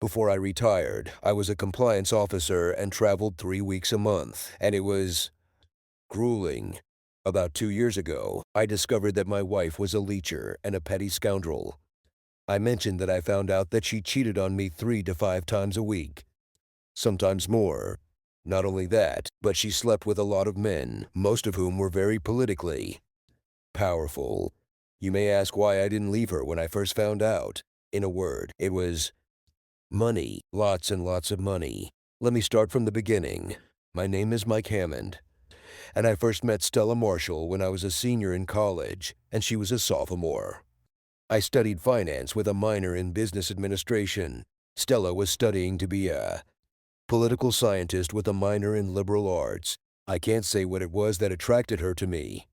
Before I retired, I was a compliance officer and traveled 3 weeks a month, and it was grueling. About 2 years ago, I discovered that my wife was a leecher and a petty scoundrel. I mentioned that I found out that she cheated on me 3 to 5 times a week, sometimes more. Not only that, but she slept with a lot of men, most of whom were very politically powerful. You may ask why I didn't leave her when I first found out. In a word, it was money. Lots and lots of money. Let me start from the beginning. My name is Mike Hammond, and I first met Stella Marshall when I was a senior in college, and she was a sophomore. I studied finance with a minor in business administration. Stella was studying to be a political scientist with a minor in liberal arts. I can't say what it was that attracted her to me,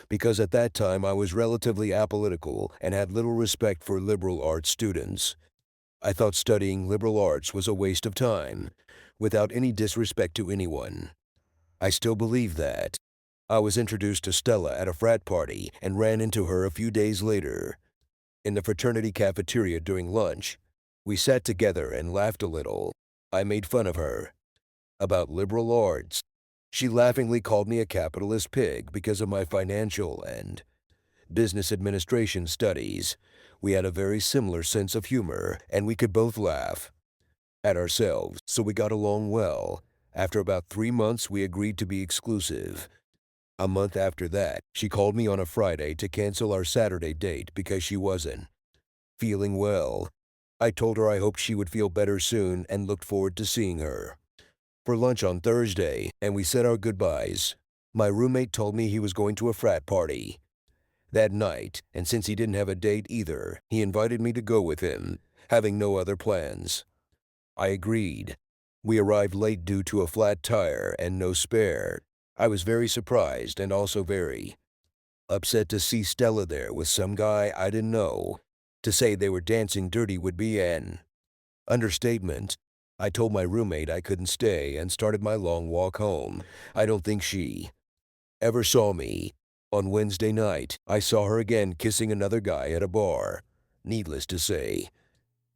because at that time I was relatively apolitical and had little respect for liberal arts students. I thought studying liberal arts was a waste of time, without any disrespect to anyone. I still believe that. I was introduced to Stella at a frat party and ran into her a few days later in the fraternity cafeteria during lunch. We sat together and laughed a little. I made fun of her about liberal arts. She laughingly called me a capitalist pig because of my financial and business administration studies. We had a very similar sense of humor, and we could both laugh at ourselves, so we got along well. After about 3 months, we agreed to be exclusive. A month after that, she called me on a Friday to cancel our Saturday date because she wasn't feeling well. I told her I hoped she would feel better soon and looked forward to seeing her for lunch on Thursday, and we said our goodbyes. My roommate told me he was going to a frat party that night, and since he didn't have a date either, he invited me to go with him, having no other plans. I agreed. We arrived late due to a flat tire and no spare. I was very surprised and also very upset to see Stella there with some guy I didn't know. To say they were dancing dirty would be an understatement. I told my roommate I couldn't stay and started my long walk home. I don't think she ever saw me. On Wednesday night, I saw her again kissing another guy at a bar. Needless to say,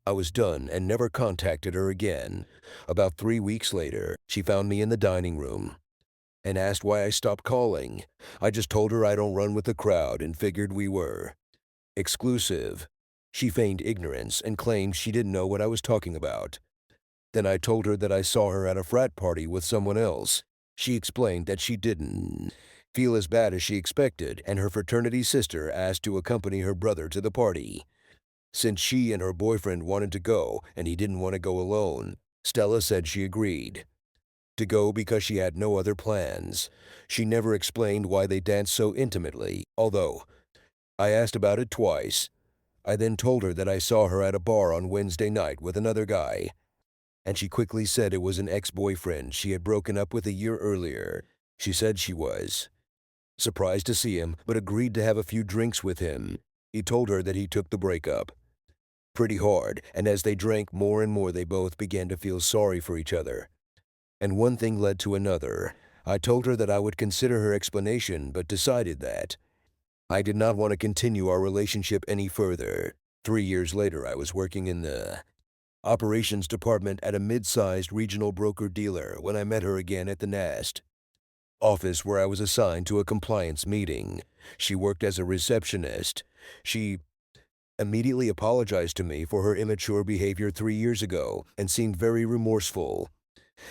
I was done and never contacted her again. About 3 weeks later, she found me in the dining room and asked why I stopped calling. I just told her I don't run with the crowd and figured we were exclusive. She feigned ignorance and claimed she didn't know what I was talking about. Then I told her that I saw her at a frat party with someone else. She explained that she didn't feel as bad as she expected, and her fraternity sister asked to accompany her brother to the party. Since she and her boyfriend wanted to go and he didn't want to go alone, Stella said she agreed to go because she had no other plans. She never explained why they danced so intimately, although I asked about it twice. I then told her that I saw her at a bar on Wednesday night with another guy, and she quickly said it was an ex-boyfriend she had broken up with a year earlier. She said she was surprised to see him, but agreed to have a few drinks with him. He told her that he took the breakup pretty hard, and as they drank more and more, they both began to feel sorry for each other. And one thing led to another. I told her that I would consider her explanation, but decided that I did not want to continue our relationship any further. 3 years later, I was working in the operations department at a mid-sized regional broker-dealer when I met her again at the Nast office where I was assigned to a compliance meeting. She worked as a receptionist. She immediately apologized to me for her immature behavior 3 years ago and seemed very remorseful.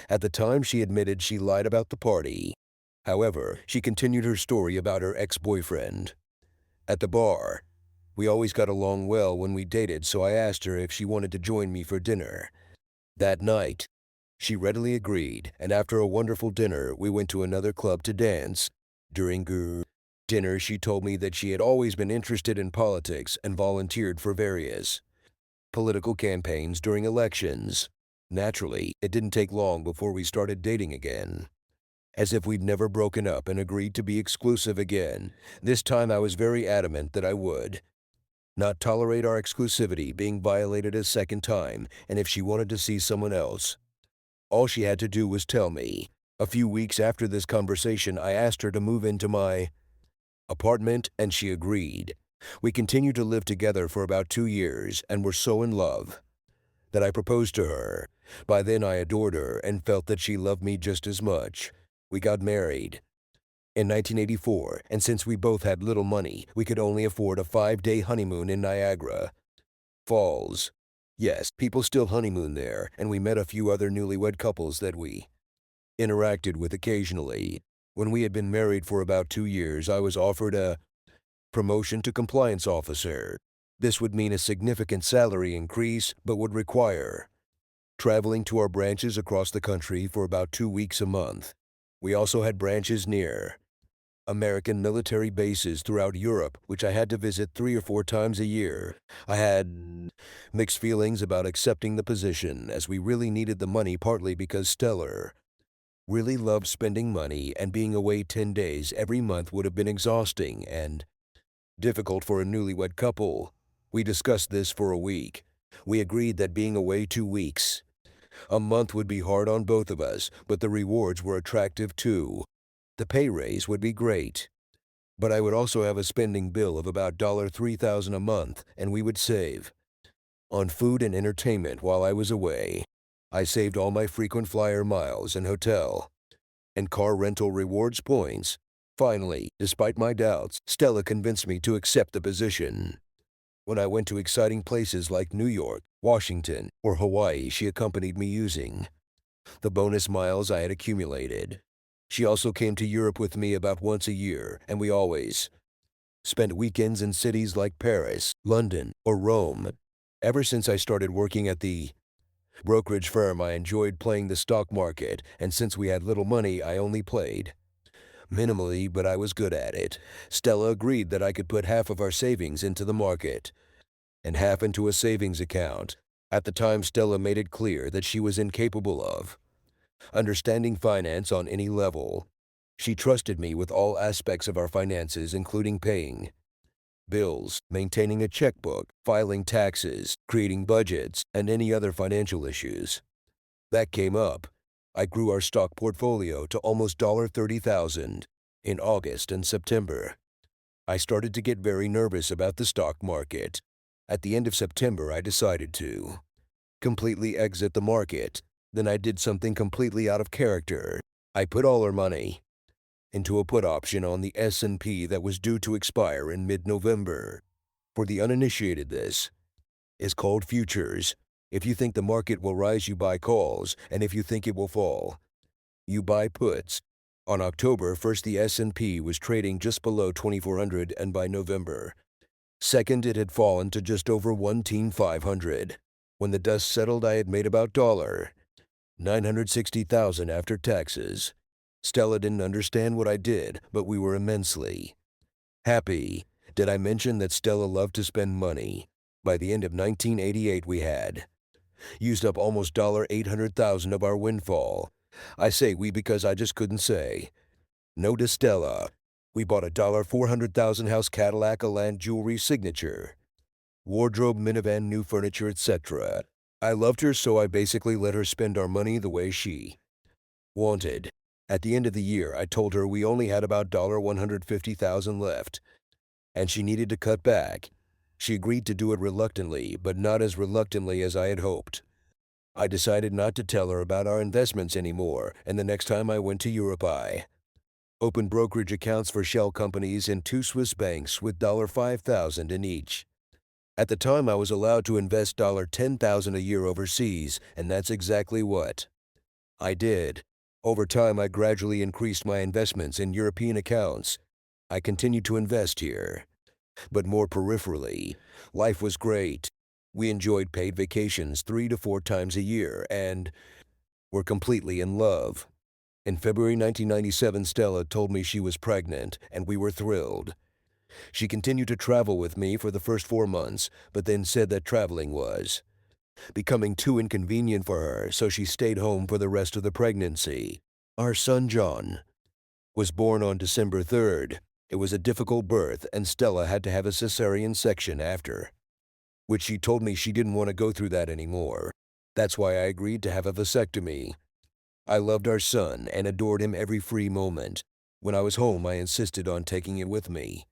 At the time, she admitted she lied about the party. However, she continued her story about her ex-boyfriend. At the bar, we always got along well when we dated, so I asked her if she wanted to join me for dinner. That night, she readily agreed, and after a wonderful dinner, we went to another club to dance. During dinner, she told me that she had always been interested in politics and volunteered for various political campaigns during elections. Naturally, it didn't take long before we started dating again, as if we'd never broken up, and agreed to be exclusive again. This time I was very adamant that I would not tolerate our exclusivity being violated a second time, and if she wanted to see someone else, all she had to do was tell me. A few weeks after this conversation, I asked her to move into my apartment, and she agreed. We continued to live together for about 2 years and were so in love that I proposed to her. By then I adored her and felt that she loved me just as much. We got married in 1984, and since we both had little money, we could only afford a 5-day honeymoon in Niagara Falls. Yes, people still honeymoon there, and we met a few other newlywed couples that we interacted with occasionally. When we had been married for about 2 years, I was offered a promotion to compliance officer. This would mean a significant salary increase, but would require traveling to our branches across the country for about 2 weeks a month. We also had branches near American military bases throughout Europe, which I had to visit 3 or 4 times a year. I had mixed feelings about accepting the position, as we really needed the money, partly because Stellar really loved spending money, and being away 10 days every month would have been exhausting and difficult for a newlywed couple. We discussed this for a week. We agreed that being away 2 weeks a month would be hard on both of us, but the rewards were attractive too. The pay raise would be great, but I would also have a spending bill of about $3,000 a month, and we would save on food and entertainment while I was away. I saved all my frequent flyer miles and hotel and car rental rewards points. Finally, despite my doubts, Stella convinced me to accept the position. When I went to exciting places like New York, Washington, or Hawaii, she accompanied me using the bonus miles I had accumulated. She also came to Europe with me about once a year, and we always spent weekends in cities like Paris, London, or Rome. Ever since I started working at the brokerage firm, I enjoyed playing the stock market, and since we had little money, I only played minimally, but I was good at it. Stella agreed that I could put half of our savings into the market and half into a savings account. At the time, Stella made it clear that she was incapable of understanding finance on any level. She trusted me with all aspects of our finances, including paying bills, maintaining a checkbook, filing taxes, creating budgets, and any other financial issues that came up. I grew our stock portfolio to almost $30,000 in August and September. I started to get very nervous about the stock market. At the end of September, I decided to completely exit the market. Then I did something completely out of character. I put all our money into a put option on the S&P that was due to expire in mid-November. For the uninitiated, this is called futures. If you think the market will rise, you buy calls, and if you think it will fall, you buy puts. On October 1st, the S&P was trading just below 2,400, and by November 2nd, it had fallen to just over 1,500. When the dust settled, I had made about $960,000 after taxes. Stella didn't understand what I did, but we were immensely happy. Did I mention that Stella loved to spend money? By the end of 1988, we had used up almost $800,000 of our windfall. I say we because I just couldn't say no to Stella. We bought a $400,000 house, Cadillac, a land, jewelry, signature, wardrobe, minivan, new furniture, etc. I loved her, so I basically let her spend our money the way she wanted. At the end of the year, I told her we only had about $150,000 left, and she needed to cut back. She agreed to do it reluctantly, but not as reluctantly as I had hoped. I decided not to tell her about our investments anymore, and the next time I went to Europe, I opened brokerage accounts for shell companies in 2 Swiss banks with $5,000 in each. At the time, I was allowed to invest $10,000 a year overseas, and that's exactly what I did. Over time, I gradually increased my investments in European accounts. I continued to invest here, but more peripherally. Life was great. We enjoyed paid vacations 3 to 4 times a year and were completely in love. In February 1997, Stella told me she was pregnant, and we were thrilled. She continued to travel with me for the first 4 months, but then said that traveling was becoming too inconvenient for her, so she stayed home for the rest of the pregnancy. Our son John was born on December 3rd. It was a difficult birth, and Stella had to have a cesarean section after, which she told me she didn't want to go through that anymore. That's why I agreed to have a vasectomy. I loved our son and adored him every free moment. When I was home, I insisted on taking it with me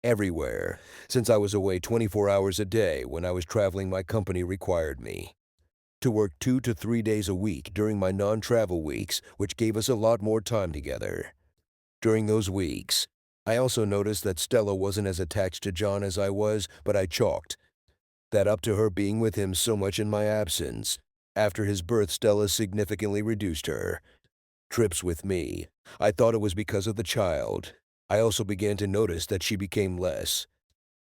everywhere. Since I was away 24 hours a day when I was traveling, my company required me to work 2 to 3 days a week during my non-travel weeks, which gave us a lot more time together. During those weeks, I also noticed that Stella wasn't as attached to John as I was, but I chalked that up to her being with him so much in my absence. After his birth, Stella significantly reduced her trips with me. I thought it was because of the child. I also began to notice that she became less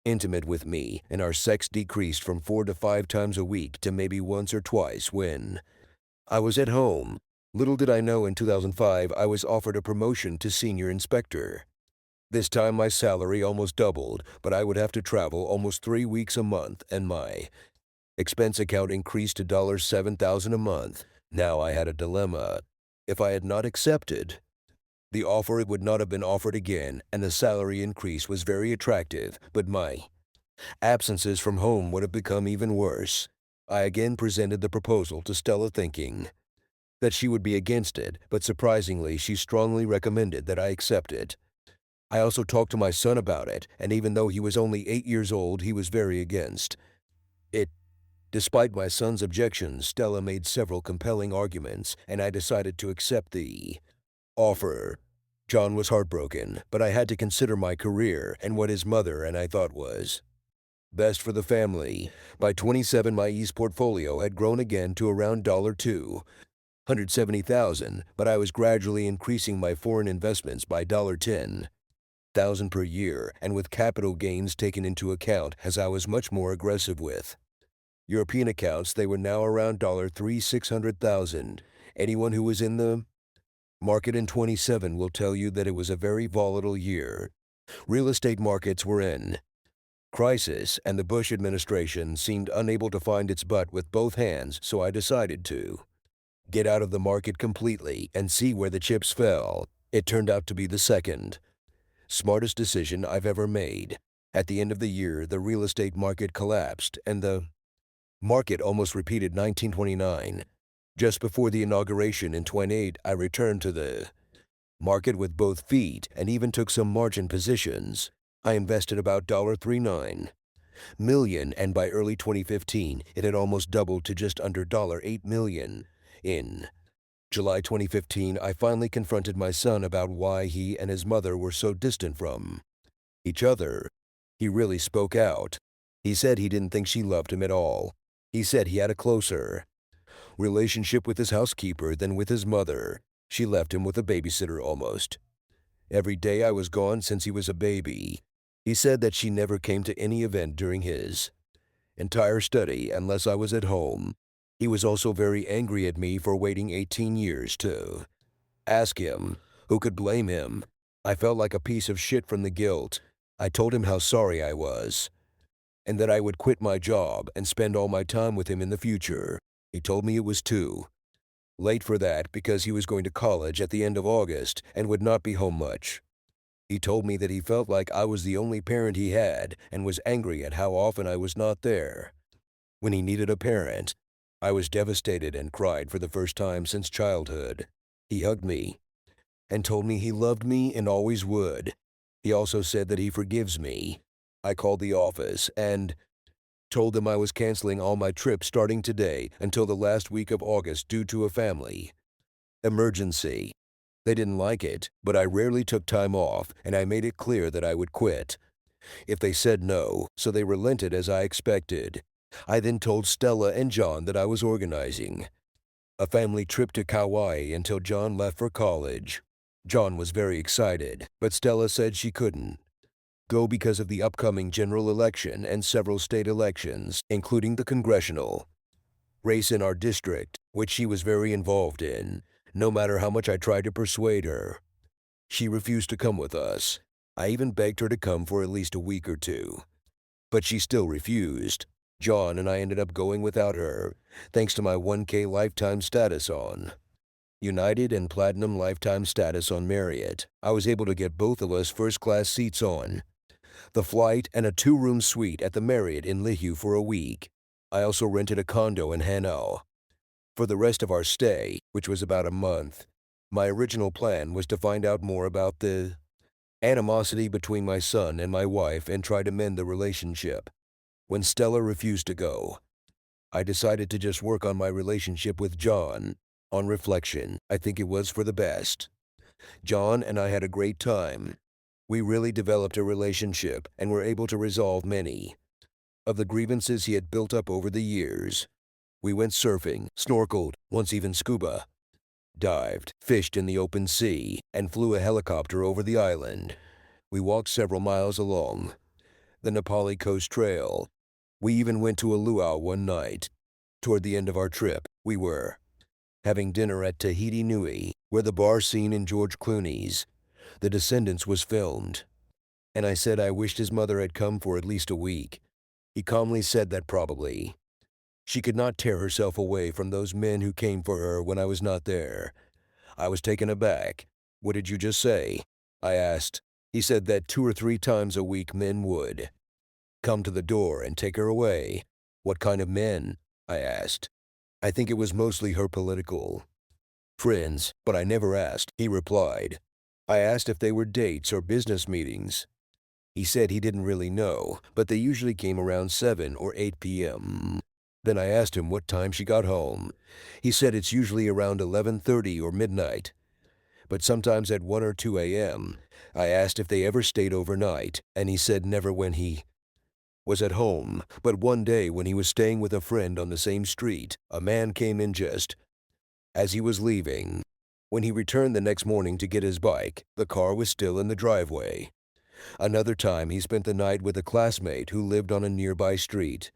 intimate with me, and our sex decreased from 4 to 5 times a week to maybe once or twice when I was at home. Little did I know in 2005 I was offered a promotion to senior inspector. This time my salary almost doubled, but I would have to travel almost 3 weeks a month, and my expense account increased to 7,000 a month. Now I had a dilemma. If I had not accepted the offer, it would not have been offered again, and the salary increase was very attractive, but my absences from home would have become even worse. I again presented the proposal to Stella, thinking that she would be against it, but surprisingly, she strongly recommended that I accept it. I also talked to my son about it, and even though he was only 8 years old, he was very against it. Despite my son's objections, Stella made several compelling arguments, and I decided to accept the offer. John was heartbroken, but I had to consider my career and what his mother and I thought was best for the family. By 27, my East portfolio had grown again to around $270,000, but I was gradually increasing my foreign investments by $10,000 per year, and with capital gains taken into account, as I was much more aggressive with European accounts, they were now around $600,000. Anyone who was in the market in 27 will tell you that it was a very volatile year. Real estate markets were in crisis, and the Bush administration seemed unable to find its butt with both hands, so I decided to get out of the market completely and see where the chips fell. It turned out to be the second smartest decision I've ever made. At the end of the year, the real estate market collapsed, and the market almost repeated 1929. Just before the inauguration in 28, I returned to the market with both feet and even took some margin positions. I invested about $39 million, and by early 2015, it had almost doubled to just under $8 million. In July 2015, I finally confronted my son about why he and his mother were so distant from each other. He really spoke out. He said he didn't think she loved him at all. He said he had a closer relationship with his housekeeper than with his mother. She left him with a babysitter almost every day I was gone since he was a baby. He said that she never came to any event during his entire study unless I was at home. He was also very angry at me for waiting 18 years to ask him. Who could blame him? I felt like a piece of shit from the guilt. I told him how sorry I was, and that I would quit my job and spend all my time with him in the future. He told me it was too late for that because he was going to college at the end of August and would not be home much. He told me that he felt like I was the only parent he had and was angry at how often I was not there when he needed a parent. I was devastated and cried for the first time since childhood. He hugged me and told me he loved me and always would. He also said that he forgives me. I called the office and told them I was canceling all my trips starting today until the last week of August due to a family emergency. They didn't like it, but I rarely took time off, and I made it clear that I would quit if they said no, so they relented as I expected. I then told Stella and John that I was organizing a family trip to Kauai until John left for college. John was very excited, but Stella said she couldn't go because of the upcoming general election and several state elections, including the congressional race in our district, which she was very involved in. No matter how much I tried to persuade her, she refused to come with us. I even begged her to come for at least a week or two, but she still refused. John and I ended up going without her, thanks to my 1K lifetime status on United and Platinum lifetime status on Marriott. I was able to get both of us first-class seats on the flight and a 2-room suite at the Marriott in Lihu for a week. I also rented a condo in Hanau for the rest of our stay, which was about a month. My original plan was to find out more about the animosity between my son and my wife and try to mend the relationship. When Stella refused to go, I decided to just work on my relationship with John. On reflection, I think it was for the best. John and I had a great time. We really developed a relationship and were able to resolve many of the grievances he had built up over the years. We went surfing, snorkeled, once even scuba, dived, fished in the open sea, and flew a helicopter over the island. We walked several miles along the Nepali Coast Trail. We even went to a luau one night. Toward the end of our trip, we were having dinner at Tahiti Nui, where the bar scene in George Clooney's The Descendants was filmed. And I said I wished his mother had come for at least a week. He calmly said that probably she could not tear herself away from those men who came for her when I was not there. I was taken aback. "What did you just say?" I asked. He said that 2 or 3 times a week men would come to the door and take her away. "What kind of men?" I asked. "I think it was mostly her political friends, but I never asked," he replied. I asked if they were dates or business meetings. He said he didn't really know, but they usually came around 7 or 8 p.m. Then I asked him what time she got home. He said it's usually around 11:30 or midnight, but sometimes at 1 or 2 a.m. I asked if they ever stayed overnight, and he said never when he was at home, but one day when he was staying with a friend on the same street, a man came in just as he was leaving. When he returned the next morning to get his bike, the car was still in the driveway. Another time he spent the night with a classmate who lived on a nearby street,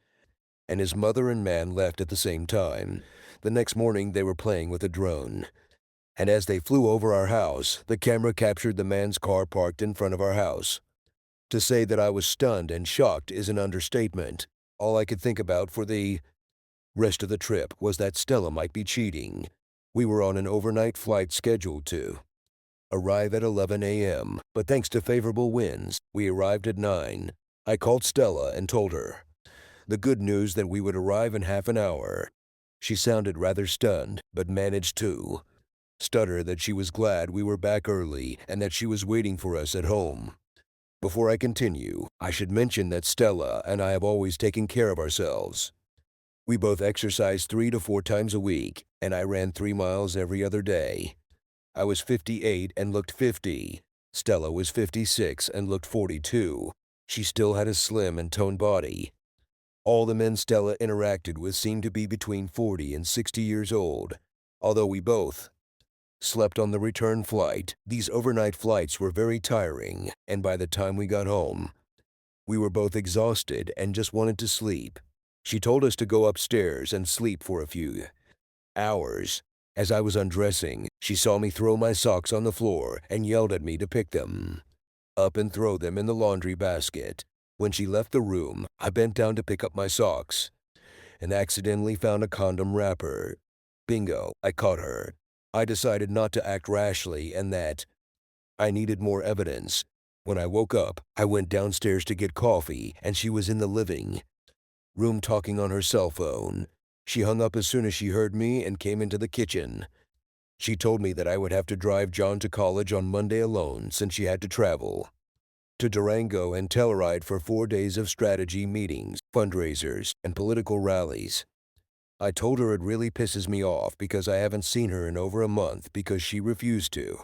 and his mother and man left at the same time. The next morning they were playing with a drone, and as they flew over our house, the camera captured the man's car parked in front of our house. To say that I was stunned and shocked is an understatement. All I could think about for the rest of the trip was that Stella might be cheating. We were on an overnight flight scheduled to arrive at 11 a.m., but thanks to favorable winds, we arrived at 9. I called Stella and told her the good news that we would arrive in half an hour. She sounded rather stunned, but managed to stutter that she was glad we were back early and that she was waiting for us at home. Before I continue, I should mention that Stella and I have always taken care of ourselves. We both exercise 3 to 4 times a week, and I ran 3 miles every other day. I was 58 and looked 50. Stella was 56 and looked 42. She still had a slim and toned body. All the men Stella interacted with seemed to be between 40 and 60 years old. Although we both slept on the return flight, these overnight flights were very tiring, and by the time we got home, we were both exhausted and just wanted to sleep. She told us to go upstairs and sleep for a few hours. As I was undressing, she saw me throw my socks on the floor and yelled at me to pick them up and throw them in the laundry basket. When she left the room, I bent down to pick up my socks and accidentally found a condom wrapper. Bingo, I caught her. I decided not to act rashly and that I needed more evidence. When I woke up, I went downstairs to get coffee and she was in the living room talking on her cell phone. She hung up as soon as she heard me and came into the kitchen. She told me that I would have to drive John to college on Monday alone since she had to travel to Durango and Telluride for 4 days of strategy meetings, fundraisers, and political rallies. I told her it really pisses me off because I haven't seen her in over a month because she refused to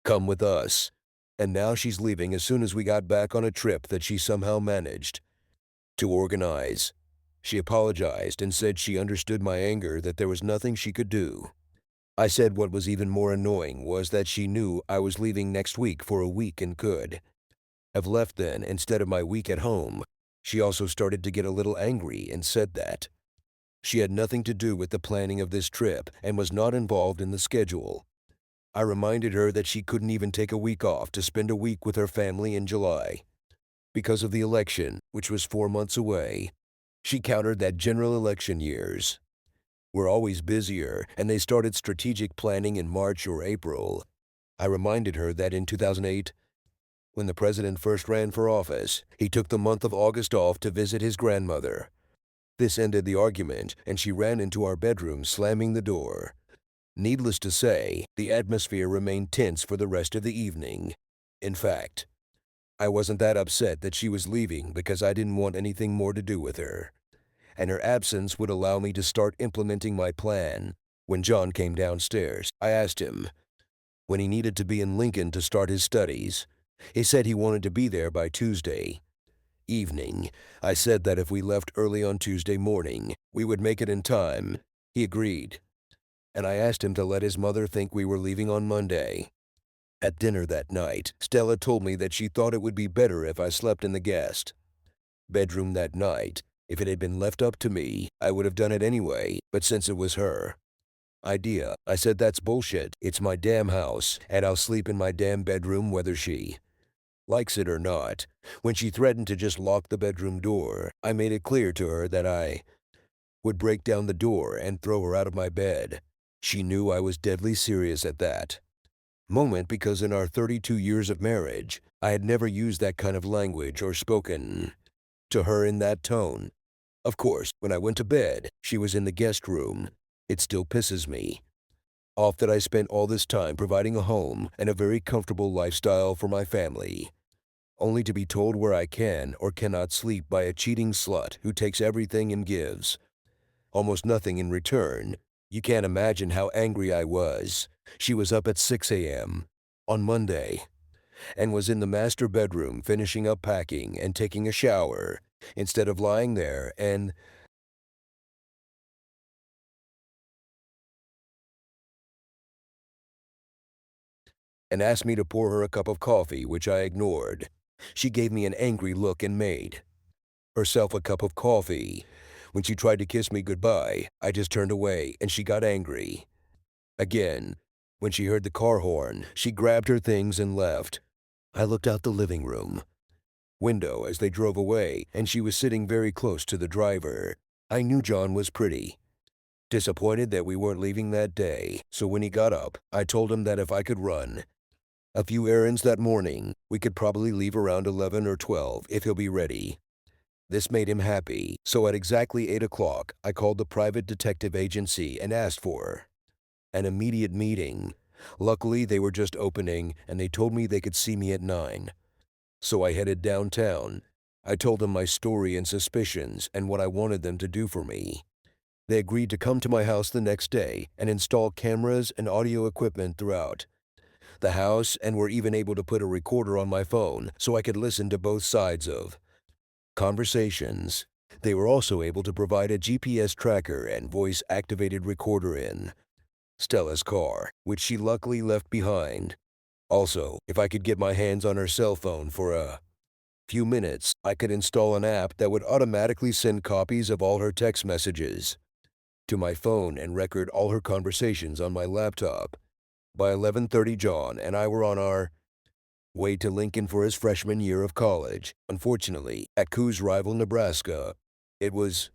come with us. And now she's leaving as soon as we got back on a trip that she somehow managed to organize. She apologized and said she understood my anger, that there was nothing she could do. I said what was even more annoying was that she knew I was leaving next week for a week and could have left then instead of my week at home. She also started to get a little angry and said that she had nothing to do with the planning of this trip and was not involved in the schedule. I reminded her that she couldn't even take a week off to spend a week with her family in July because of the election, which was 4 months away. She countered that general election years were always busier and they started strategic planning in March or April. I reminded her that in 2008, when the president first ran for office, he took the month of August off to visit his grandmother. This ended the argument, and she ran into our bedroom, slamming the door. Needless to say, the atmosphere remained tense for the rest of the evening. In fact, I wasn't that upset that she was leaving because I didn't want anything more to do with her. and her absence would allow me to start implementing my plan. When John came downstairs, I asked him when he needed to be in Lincoln to start his studies. He said he wanted to be there by Tuesday evening. I said that if we left early on Tuesday morning, we would make it in time. He agreed, and I asked him to let his mother think we were leaving on Monday. At dinner that night, Stella told me that she thought it would be better if I slept in the guest bedroom that night. If it had been left up to me, I would have done it anyway, but since it was her idea, I said that's bullshit. It's my damn house, and I'll sleep in my damn bedroom whether she likes it or not. When she threatened to just lock the bedroom door, I made it clear to her that I would break down the door and throw her out of my bed. She knew I was deadly serious at that moment because in our 32 years of marriage, I had never used that kind of language or spoken to her in that tone. Of course, when I went to bed, she was in the guest room. It still pisses me off that I spent all this time providing a home and a very comfortable lifestyle for my family, only to be told where I can or cannot sleep by a cheating slut who takes everything and gives almost nothing in return. You can't imagine how angry I was. She was up at 6 a.m. on Monday and was in the master bedroom finishing up packing and taking a shower instead of lying there and asked me to pour her a cup of coffee, which I ignored. She gave me an angry look and made herself a cup of coffee. When she tried to kiss me goodbye, I just turned away and she got angry again. When she heard the car horn, she grabbed her things and left. I looked out the living room window as they drove away, and she was sitting very close to the driver. I knew John was pretty disappointed that we weren't leaving that day, so when he got up, I told him that if I could run a few errands that morning, we could probably leave around 11 or 12 if he'll be ready. This made him happy, so at exactly 8 o'clock, I called the private detective agency and asked for an immediate meeting. Luckily, they were just opening, and they told me they could see me at 9. So I headed downtown. I told them my story and suspicions and what I wanted them to do for me. They agreed to come to my house the next day and install cameras and audio equipment throughout the house, and were even able to put a recorder on my phone so I could listen to both sides of conversations. They were also able to provide a GPS tracker and voice-activated recorder in Stella's car, which she luckily left behind. Also, if I could get my hands on her cell phone for a few minutes, I could install an app that would automatically send copies of all her text messages to my phone and record all her conversations on my laptop. By 11:30, John and I were on our way to Lincoln for his freshman year of college. Unfortunately, at Coos rival Nebraska, it was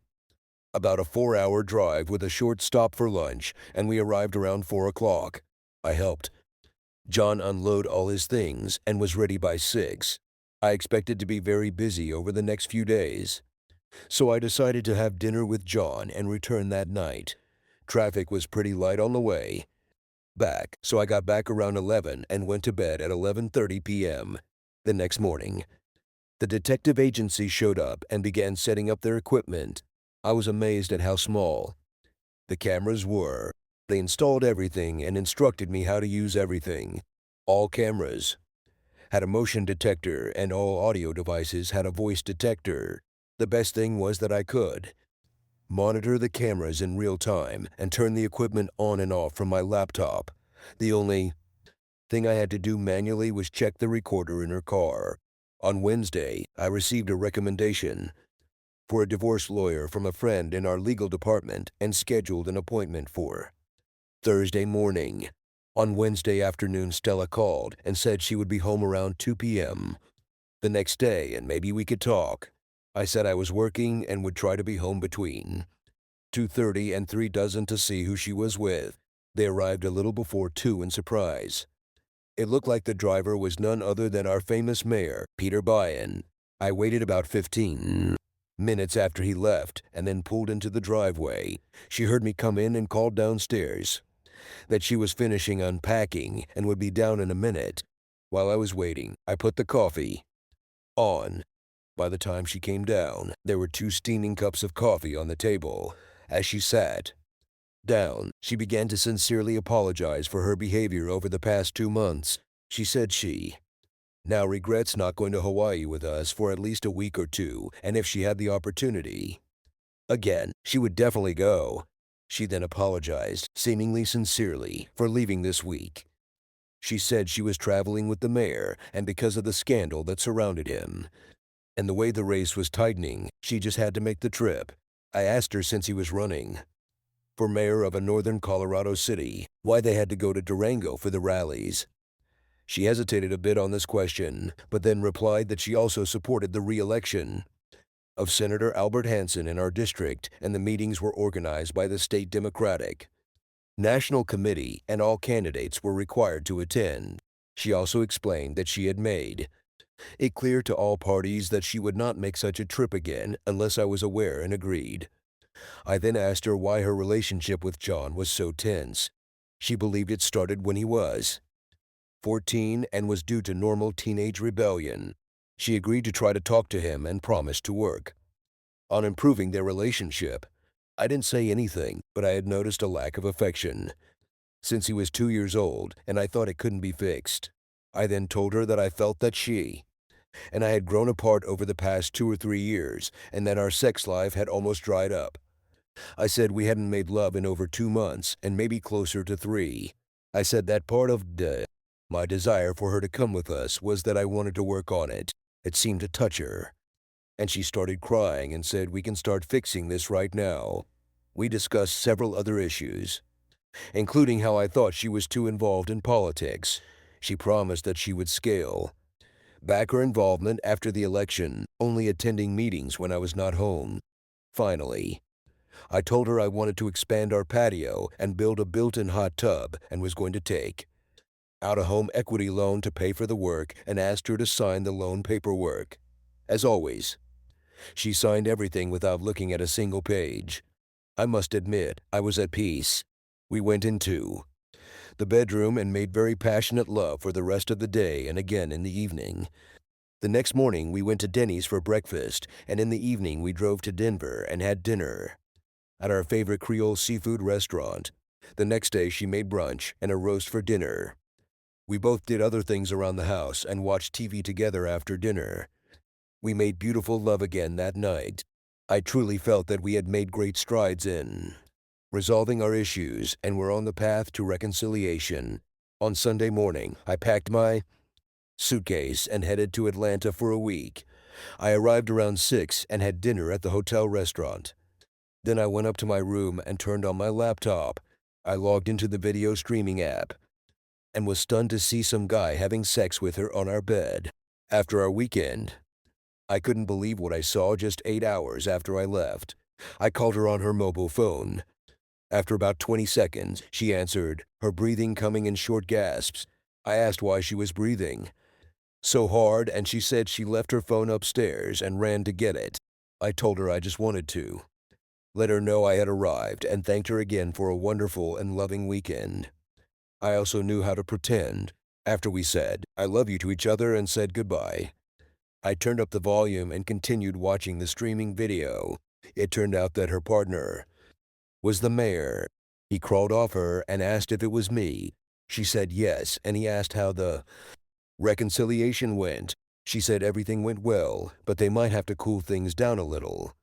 about a 4-hour drive with a short stop for lunch, and we arrived around 4 o'clock. I helped John unload all his things and was ready by 6. I expected to be very busy over the next few days, so I decided to have dinner with John and return that night. Traffic was pretty light on the way back, so I got back around 11 and went to bed at 11:30 p.m. The next morning, the detective agency showed up and began setting up their equipment. I was amazed at how small the cameras were. They installed everything and instructed me how to use everything. All cameras had a motion detector and all audio devices had a voice detector. The best thing was that I could monitor the cameras in real time and turn the equipment on and off from my laptop. The only thing I had to do manually was check the recorder in her car. On Wednesday, I received a recommendation for a divorce lawyer from a friend in our legal department and scheduled an appointment for Thursday morning. On Wednesday afternoon, Stella called and said she would be home around 2 p.m. the next day and maybe we could talk. I said I was working and would try to be home between 2:30 and 3 dozen to see who she was with. They arrived a little before 2 in surprise. It looked like the driver was none other than our famous mayor, Peter Byen. I waited about 15 minutes after he left and then pulled into the driveway. She heard me come in and called downstairs that she was finishing unpacking and would be down in a minute. While I was waiting, I put the coffee on By the time she came down, there were 2 steaming cups of coffee on the table. As she sat down, she began to sincerely apologize for her behavior over the past 2 months. She said she now regrets not going to Hawaii with us for at least a week or two, and if she had the opportunity again, she would definitely go. She then apologized, seemingly sincerely, for leaving this week. She said she was traveling with the mayor, and because of the scandal that surrounded him, and the way the race was tightening, she just had to make the trip. I asked her, since he was running for mayor of a northern Colorado city, why they had to go to Durango for the rallies. She hesitated a bit on this question, but then replied that she also supported the re-election of Senator Albert Hansen in our district, and the meetings were organized by the state Democratic National Committee, and all candidates were required to attend. She also explained that she had made it clear to all parties that she would not make such a trip again unless I was aware, and agreed. I then asked her why her relationship with John was so tense. She believed it started when he was 14 and was due to normal teenage rebellion. She agreed to try to talk to him and promised to work on improving their relationship. I didn't say anything, but I had noticed a lack of affection since he was 2 years old, and I thought it couldn't be fixed. I then told her that I felt that she and I had grown apart over the past 2 or 3 years, and that our sex life had almost dried up. I said we hadn't made love in over 2 months, and maybe closer to 3. I said that part of my desire for her to come with us was that I wanted to work on it. It seemed to touch her, and she started crying and said we can start fixing this right now. We discussed several other issues, including how I thought she was too involved in politics. She promised that she would scale back her involvement after the election, only attending meetings when I was not home. Finally, I told her I wanted to expand our patio and build a built-in hot tub, and was going to take out a home equity loan to pay for the work, and asked her to sign the loan paperwork. As always, she signed everything without looking at a single page. I must admit, I was at peace. We went into the bedroom and made very passionate love for the rest of the day, and again in the evening. The next morning we went to Denny's for breakfast, and in the evening we drove to Denver and had dinner at our favorite Creole seafood restaurant. The next day she made brunch and a roast for dinner. We both did other things around the house and watched TV together after dinner. We made beautiful love again that night. I truly felt that we had made great strides in resolving our issues and were on the path to reconciliation. On Sunday morning, I packed my suitcase and headed to Atlanta for a week. I arrived around 6 and had dinner at the hotel restaurant. Then I went up to my room and turned on my laptop. I logged into the video streaming app and was stunned to see some guy having sex with her on our bed. After our weekend, I couldn't believe what I saw just 8 hours after I left. I called her on her mobile phone. After about 20 seconds, she answered, her breathing coming in short gasps. I asked why she was breathing so hard, and she said she left her phone upstairs and ran to get it. I told her I just wanted to let her know I had arrived, and thanked her again for a wonderful and loving weekend. I also knew how to pretend. After we said, I love you to each other and said goodbye, I turned up the volume and continued watching the streaming video. It turned out that her partner was the mayor. He crawled off her and asked if it was me. She said yes, and he asked how the reconciliation went. She said everything went well, but they might have to cool things down a little.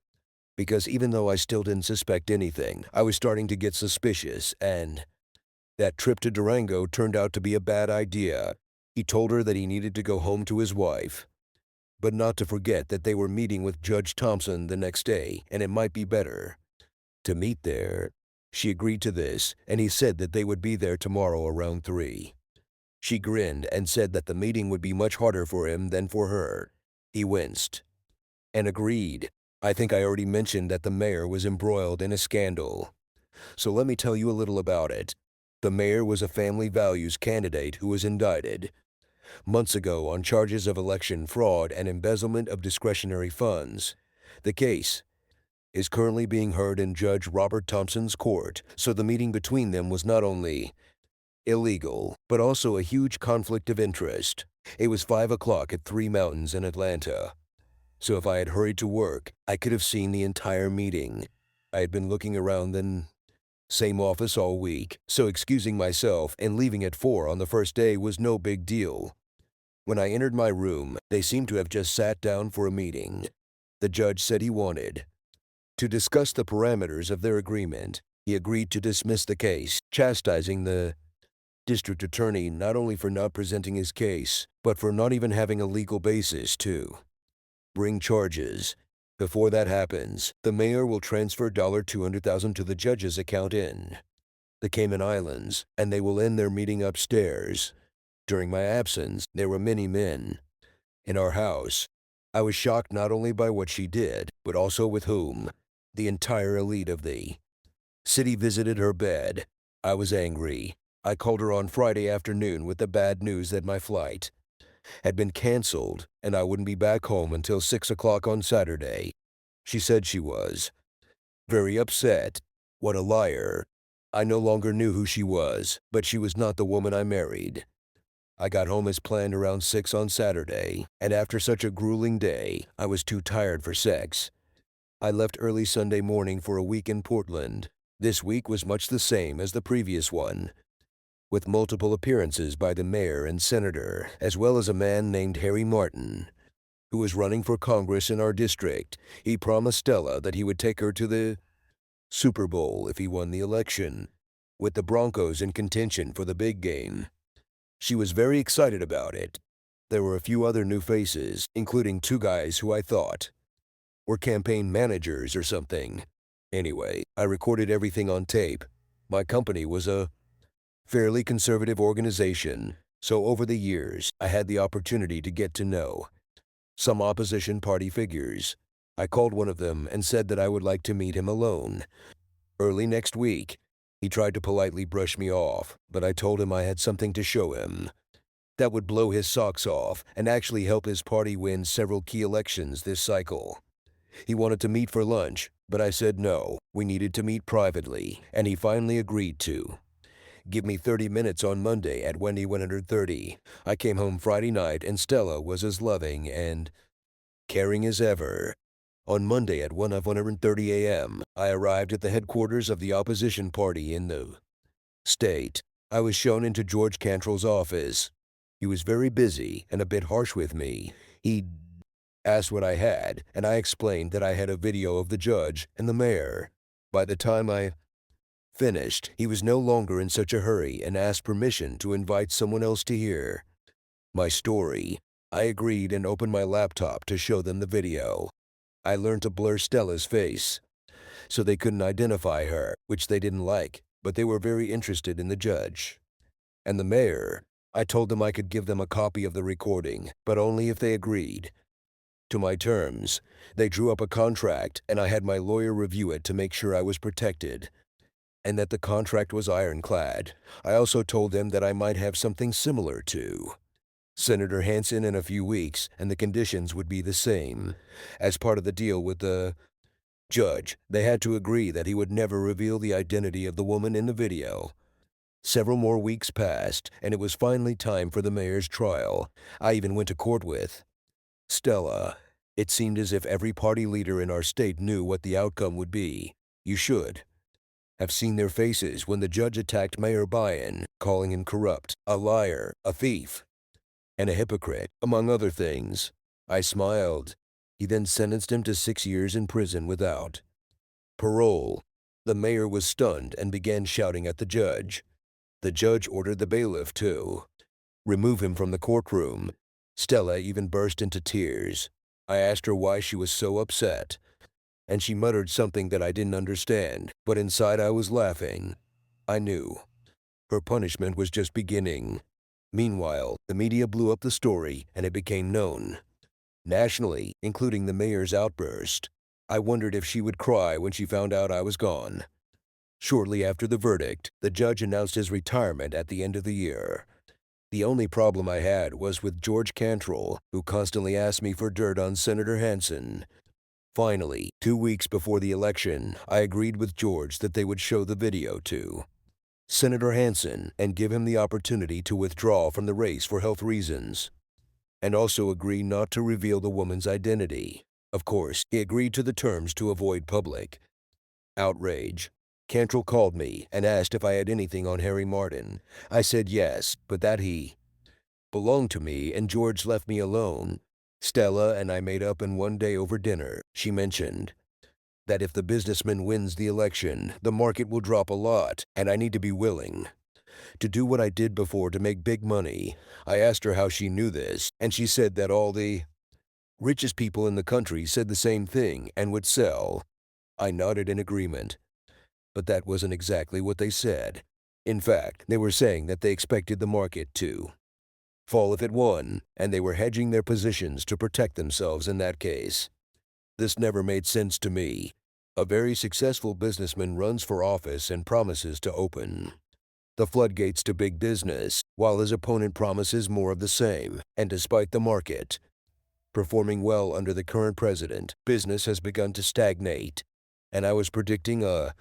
Because even though I still didn't suspect anything, I was starting to get suspicious, and that trip to Durango turned out to be a bad idea. He told her that he needed to go home to his wife, but not to forget that they were meeting with Judge Thompson the next day, and it might be better to meet there. She agreed to this, and he said that they would be there tomorrow around 3. She grinned and said that the meeting would be much harder for him than for her. He winced and agreed. I think I already mentioned that the mayor was embroiled in a scandal, so let me tell you a little about it. The mayor was a family values candidate who was indicted months ago on charges of election fraud and embezzlement of discretionary funds. The case is currently being heard in Judge Robert Thompson's court, so the meeting between them was not only illegal, but also a huge conflict of interest. It was 5 o'clock at Three Mountains in Atlanta. so if I had hurried to work, I could have seen the entire meeting. I had been looking around the same office all week, so excusing myself and leaving at 4 on the first day was no big deal. When I entered my room, they seemed to have just sat down for a meeting. The judge said he wanted to discuss the parameters of their agreement. He agreed to dismiss the case, chastising the district attorney not only for not presenting his case, but for not even having a legal basis to bring charges. Before that happens, the mayor will transfer $200,000 to the judge's account in the Cayman Islands, and they will end their meeting upstairs. During my absence, there were many men in our house. I was shocked not only by what she did, but also with whom. The entire elite of the city visited her bed. I was angry. I called her on Friday afternoon with the bad news that my flight had been canceled and I wouldn't be back home until 6 o'clock on Saturday. She said she was very upset. What a liar. I no longer knew who she was, but she was not the woman I married. I got home as planned around 6 on Saturday, and after such a grueling day, I was too tired for sex. I left early Sunday morning for a week in Portland. This week was much the same as the previous one, with multiple appearances by the mayor and senator, as well as a man named Harry Martin, who was running for Congress in our district. He promised Stella that he would take her to the Super Bowl if he won the election, with the Broncos in contention for the big game. She was very excited about it. There were a few other new faces, including 2 guys who I thought were campaign managers or something. Anyway, I recorded everything on tape. My company was a fairly conservative organization, so over the years, I had the opportunity to get to know some opposition party figures. I called one of them and said that I would like to meet him alone. Early next week, he tried to politely brush me off, but I told him I had something to show him that would blow his socks off and actually help his party win several key elections this cycle. He wanted to meet for lunch, but I said no, we needed to meet privately, and he finally agreed to give me 30 minutes on Monday at Wendy 130. I came home Friday night and Stella was as loving and caring as ever. On Monday at 1:30 a.m., I arrived at the headquarters of the opposition party in the state. I was shown into George Cantrell's office. He was very busy and a bit harsh with me. He asked what I had, and I explained that I had a video of the judge and the mayor. By the time I finished, he was no longer in such a hurry and asked permission to invite someone else to hear my story. I agreed and opened my laptop to show them the video. I learned to blur Stella's face, so they couldn't identify her, which they didn't like, but they were very interested in the judge and the mayor. I told them I could give them a copy of the recording, but only if they agreed to my terms. They drew up a contract, and I had my lawyer review it to make sure I was protected and that the contract was ironclad. I also told them that I might have something similar to Senator Hansen in a few weeks, and the conditions would be the same. As part of the deal with the judge, they had to agree that he would never reveal the identity of the woman in the video. Several more weeks passed, and it was finally time for the mayor's trial. I even went to court with Stella. It seemed as if every party leader in our state knew what the outcome would be. You should have seen their faces when the judge attacked Mayor Byen, calling him corrupt, a liar, a thief, and a hypocrite, among other things. I smiled. He then sentenced him to 6 years in prison without parole. The mayor was stunned and began shouting at the judge. The judge ordered the bailiff to remove him from the courtroom. Stella even burst into tears. I asked her why she was so upset, and she muttered something that I didn't understand, but inside I was laughing. I knew her punishment was just beginning. Meanwhile, the media blew up the story and it became known nationally, including the mayor's outburst. I wondered if she would cry when she found out I was gone. Shortly after the verdict, the judge announced his retirement at the end of the year. The only problem I had was with George Cantrell, who constantly asked me for dirt on Senator Hansen. Finally, 2 weeks before the election, I agreed with George that they would show the video to Senator Hansen and give him the opportunity to withdraw from the race for health reasons, and also agree not to reveal the woman's identity. Of course, he agreed to the terms to avoid public outrage. Cantrell called me and asked if I had anything on Harry Martin. I said yes, but that he belonged to me and George left me alone. Stella and I made up in one day over dinner. She mentioned that if the businessman wins the election, the market will drop a lot, and I need to be willing to do what I did before to make big money. I asked her how she knew this, and she said that all the richest people in the country said the same thing and would sell. I nodded in agreement, but that wasn't exactly what they said. In fact, they were saying that they expected the market to fall if it won, and they were hedging their positions to protect themselves in that case. This never made sense to me. A very successful businessman runs for office and promises to open the floodgates to big business, while his opponent promises more of the same. And despite the market performing well under the current president, business has begun to stagnate, and I was predicting a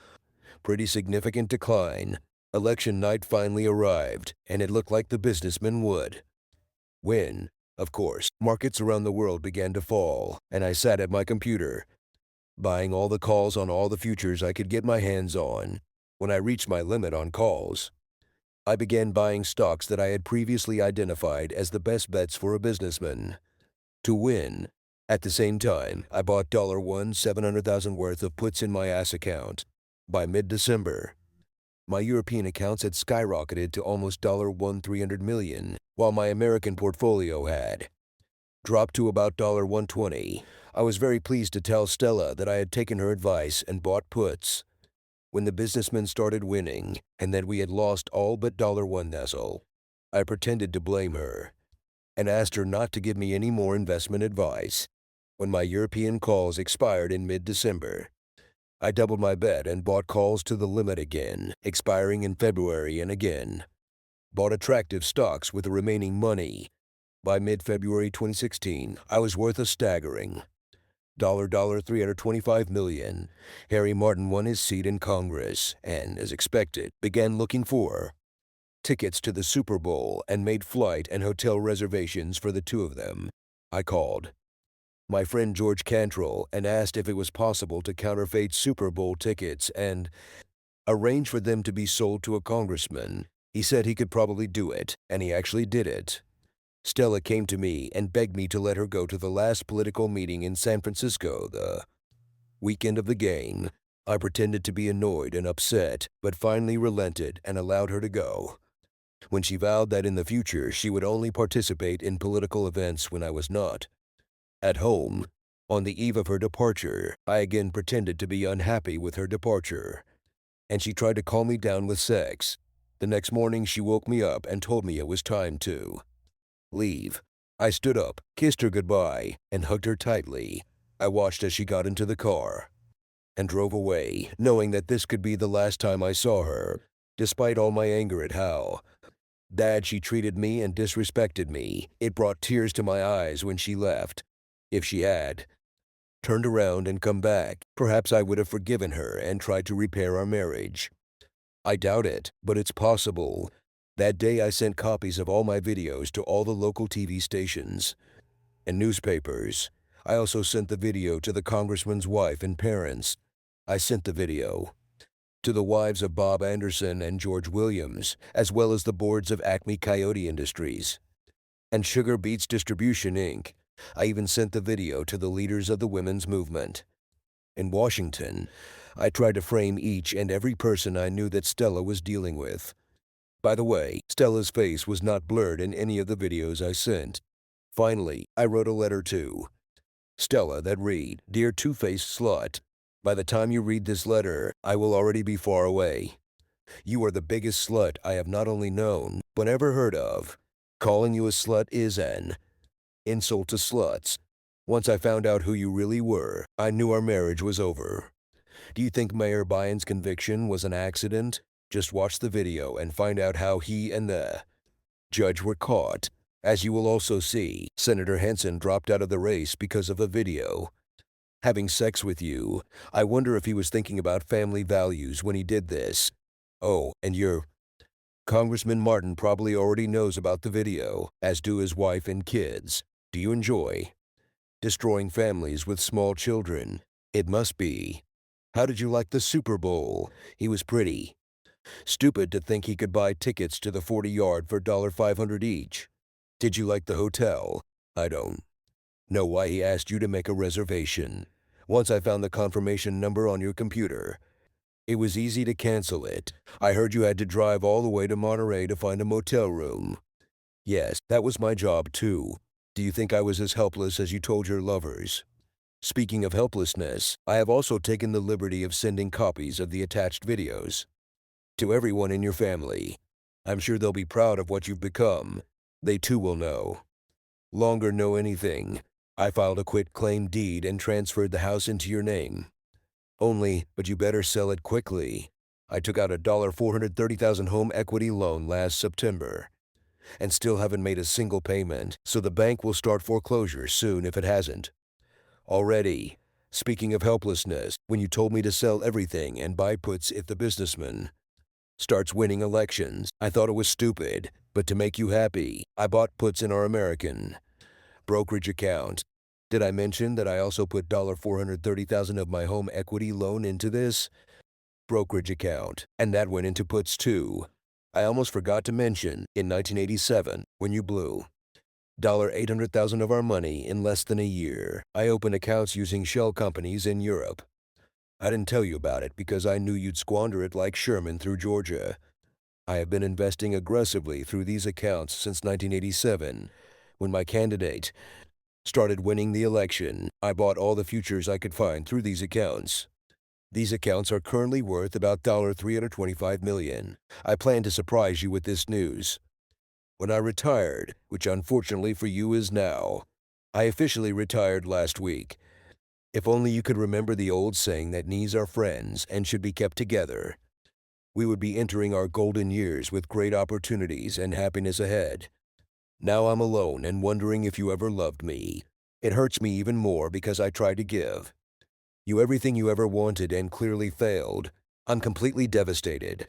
pretty significant decline. Election night finally arrived, and it looked like the businessman would win. Of course, markets around the world began to fall, and I sat at my computer, buying all the calls on all the futures I could get my hands on. When I reached my limit on calls, I began buying stocks that I had previously identified as the best bets for a businessman to win. At the same time, I bought $700,000 worth of puts in my ass account. By mid-December, my European accounts had skyrocketed to almost $300 million, while my American portfolio had dropped to about $120. I was very pleased to tell Stella that I had taken her advice and bought puts when the businessman started winning, and that we had lost all but $1 nestle. I pretended to blame her and asked her not to give me any more investment advice. When my European calls expired in mid-December, I doubled my bet and bought calls to the limit again, expiring in February, and again bought attractive stocks with the remaining money. By mid-February 2016, I was worth a staggering $325 million. Harry Martin won his seat in Congress and, as expected, began looking for tickets to the Super Bowl and made flight and hotel reservations for the two of them. I called my friend George Cantrell and asked if it was possible to counterfeit Super Bowl tickets and arrange for them to be sold to a congressman. He said he could probably do it, and he actually did it. Stella came to me and begged me to let her go to the last political meeting in San Francisco the weekend of the game. I pretended to be annoyed and upset, but finally relented and allowed her to go. When she vowed that in the future she would only participate in political events when I was not at home. On the eve of her departure, I again pretended to be unhappy with her departure, and she tried to calm me down with sex. The next morning she woke me up and told me it was time to leave. I stood up, kissed her goodbye, and hugged her tightly. I watched as she got into the car and drove away, knowing that this could be the last time I saw her. Despite all my anger at how bad she treated me and disrespected me, it brought tears to my eyes when she left. If she had turned around and come back, perhaps I would have forgiven her and tried to repair our marriage. I doubt it, but it's possible. That day I sent copies of all my videos to all the local TV stations and newspapers. I also sent the video to the congressman's wife and parents. I sent the video to the wives of Bob Anderson and George Williams, as well as the boards of Acme Coyote Industries and Sugar Beets Distribution, Inc. I even sent the video to the leaders of the women's movement. In Washington, I tried to frame each and every person I knew that Stella was dealing with. By the way, Stella's face was not blurred in any of the videos I sent. Finally, I wrote a letter to Stella that read, "Dear Two-Faced Slut, by the time you read this letter, I will already be far away. You are the biggest slut I have not only known, but ever heard of. Calling you a slut is an insult to sluts. Once I found out who you really were, I knew our marriage was over. Do you think Mayor Bynes' conviction was an accident? Just watch the video and find out how he and the judge were caught. As you will also see, Senator Henson dropped out of the race because of a video having sex with you. I wonder if he was thinking about family values when he did this. Oh, and your Congressman Martin probably already knows about the video, as do his wife and kids. Do you enjoy destroying families with small children. It must be. How did you like the Super Bowl? He was pretty. Stupid to think he could buy tickets to the 40-yard for $500 each. Did you like the hotel? I don't know why he asked you to make a reservation. Once I found the confirmation number on your computer, it was easy to cancel it. I heard you had to drive all the way to Monterey to find a motel room. Yes, that was my job too. Do you think I was as helpless as you told your lovers? Speaking of helplessness, I have also taken the liberty of sending copies of the attached videos to everyone in your family. I'm sure they'll be proud of what you've become. They too will know. Longer know anything. I filed a quit-claim deed and transferred the house into your name. But you better sell it quickly. I took out a $430,000 home equity loan last September and still haven't made a single payment, so the bank will start foreclosure soon if it hasn't already. Speaking of helplessness, when you told me to sell everything and buy puts if the businessman starts winning elections, I thought it was stupid, but to make you happy, I bought puts in our American brokerage account. Did I mention that I also put $430,000 of my home equity loan into this brokerage account, and that went into puts too? I almost forgot to mention, in 1987, when you blew $800,000 of our money in less than a year, I opened accounts using shell companies in Europe. I didn't tell you about it because I knew you'd squander it like Sherman through Georgia. I have been investing aggressively through these accounts since 1987, when my candidate started winning the election. I bought all the futures I could find through these accounts. These accounts are currently worth about $325 million. I plan to surprise you with this news. When I retired, which unfortunately for you is now, I officially retired last week. If only you could remember the old saying that knees are friends and should be kept together, we would be entering our golden years with great opportunities and happiness ahead. Now I'm alone and wondering if you ever loved me. It hurts me even more because I tried to give you everything you ever wanted and clearly failed. I'm completely devastated.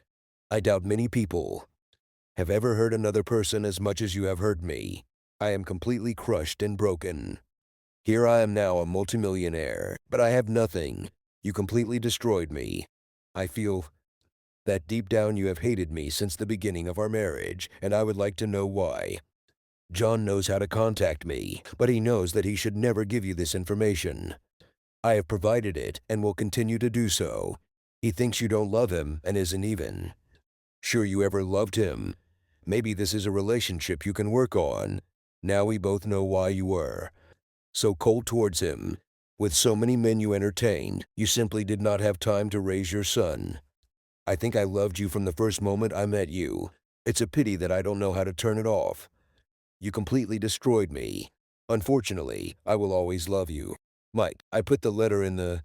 I doubt many people have ever hurt another person as much as you have hurt me. I am completely crushed and broken. Here I am now, a multimillionaire, but I have nothing. You completely destroyed me. I feel that deep down you have hated me since the beginning of our marriage, and I would like to know why. John knows how to contact me, but he knows that he should never give you this information. I have provided it and will continue to do so. He thinks you don't love him and isn't even sure you ever loved him. Maybe this is a relationship you can work on. Now we both know why you were so cold towards him. With so many men you entertained, you simply did not have time to raise your son. I think I loved you from the first moment I met you. It's a pity that I don't know how to turn it off. You completely destroyed me. Unfortunately, I will always love you. Mike, I put the letter in the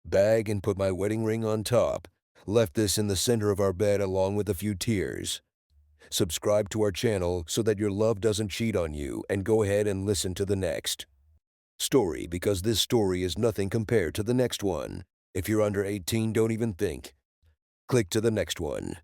bag and put my wedding ring on top. Left this in the center of our bed along with a few tears. Subscribe to our channel so that your love doesn't cheat on you, and go ahead and listen to the next story because this story is nothing compared to the next one. If you're under 18, don't even think. Click to the next one.